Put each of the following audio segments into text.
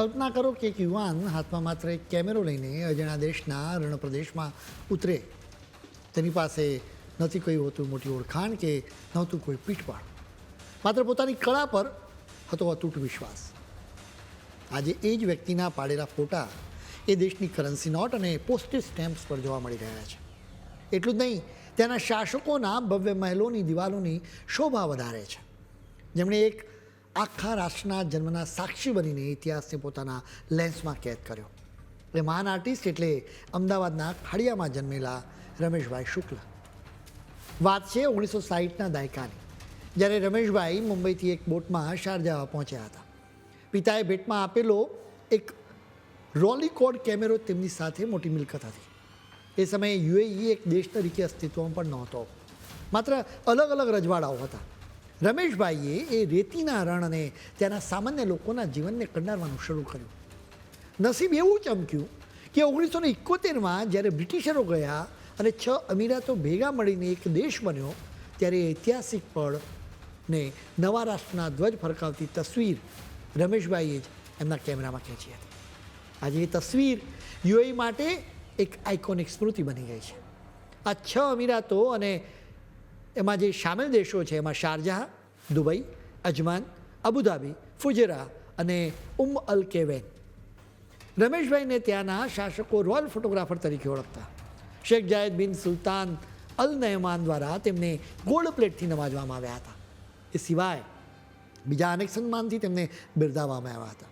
કલ્પના કરો કે એક યુવાન હાથમાં માત્ર એક કેમેરો લઈને અજાણ્યા દેશના રણપ્રદેશમાં ઉતરે. તેની પાસે નથી કોઈ હોતું મોટી ઓળખાણ કે નહોતું કોઈ પીઠબળ, માત્ર પોતાની કળા પર હતો અતૂટ વિશ્વાસ. આજે એ જ વ્યક્તિના પાડેલા ફોટા એ દેશની કરન્સી નોટ અને પોસ્ટેજ સ્ટેમ્પ્સ પર જોવા મળી રહ્યા છે. એટલું જ નહીં, ત્યાંના શાસકોના ભવ્ય મહેલોની દિવાલોની શોભા વધારે છે, જેમણે એક આખા રાષ્ટ્રના જન્મના સાક્ષી બનીને ઇતિહાસને પોતાના લેન્સમાં કેદ કર્યો. એ મહાન આર્ટિસ્ટ એટલે અમદાવાદના ખાડિયામાં જન્મેલા રમેશભાઈ શુક્લ. વાત છે 1960ના દાયકાની, જ્યારે રમેશભાઈ મુંબઈથી એક બોટમાં શારજાહ પહોંચ્યા હતા. પિતાએ ભેટમાં આપેલો એક રોલિકોડ કેમેરો તેમની સાથે મોટી મિલકત હતી. એ સમયે યુએઈ એક દેશ તરીકે અસ્તિત્વમાં પણ નહોતો, માત્ર અલગ અલગ રજવાડાઓ હતા. રમેશભાઈએ એ રેતીના રણ અને ત્યાંના સામાન્ય લોકોના જીવનને કંડારવાનું શરૂ કર્યું. નસીબ એવું ચમક્યું કે 1971માં જ્યારે બ્રિટિશરો ગયા અને 6 અમીરાતો ભેગા મળીને એક દેશ બન્યો, ત્યારે એ ઐતિહાસિક પળને નવા રાષ્ટ્રના ધ્વજ ફરકાવતી તસવીર રમેશભાઈએ જ એમના કેમેરામાં ખેંચી હતી. આજે એ તસવીર યુએઈ માટે એક આઇકોનિક સ્મૃતિ બની ગઈ છે. આ 6 અમીરાતો અને એમાં જે સામેલ દેશો છે એમાં શારજાહ, દુબઈ, અજમાન, અબુધાબી, ફુજેરા અને અલ કેવેન. રમેશભાઈને ત્યાંના શાસકો રોયલ ફોટોગ્રાફર તરીકે ઓળખતા. શેખ જાયદ બિન સુલતાન અલ નયમાન દ્વારા તેમને ગોલ્ડ પ્લેટથી નવાજવામાં આવ્યા હતા. એ સિવાય બીજા અનેક સન્માનથી તેમને બિરદાવવામાં આવ્યા હતા.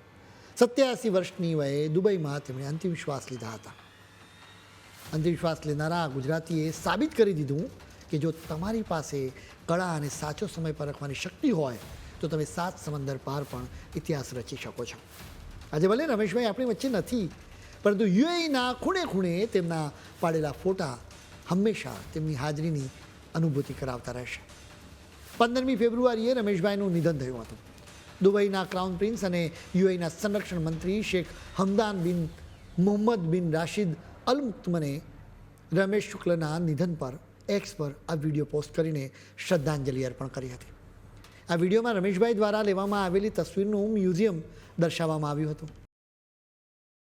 87 વર્ષની વયે દુબઈમાં તેમણે અંતિમ શ્વાસ લીધા હતા. અંતિમ શ્વાસ લેનારા ગુજરાતીએ સાબિત કરી દીધું કે જો તમારી પાસે કળા અને સાચો સમય પરખવાની શક્તિ હોય તો તમે 7 સમંદર પાર પણ ઇતિહાસ રચી શકો છો. આજે ભલે રમેશભાઈ આપણી વચ્ચે નથી, પરંતુ યુએઈના ખૂણે ખૂણે તેમના પાડેલા ફોટા હંમેશા તેમની હાજરીની અનુભૂતિ કરાવતા રહેશે. 15મી ફેબ્રુઆરીએ રમેશભાઈનું નિધન થયું હતું. દુબઈના ક્રાઉન પ્રિન્સ અને યુએઈના સંરક્ષણ મંત્રી શેખ હમદાન બિન મોહમ્મદ બિન રાશિદ અલ મુક્તમને રમેશ શુક્લના નિધન પર એક્સ પર આ વિડીયો પોસ્ટ કરીને શ્રદ્ધાંજલિ અર્પણ કરી હતી. આ વિડીયોમાં રમેશભાઈ દ્વારા લેવામાં આવેલી તસવીરનું મ્યુઝિયમ દર્શાવવામાં આવ્યું હતું.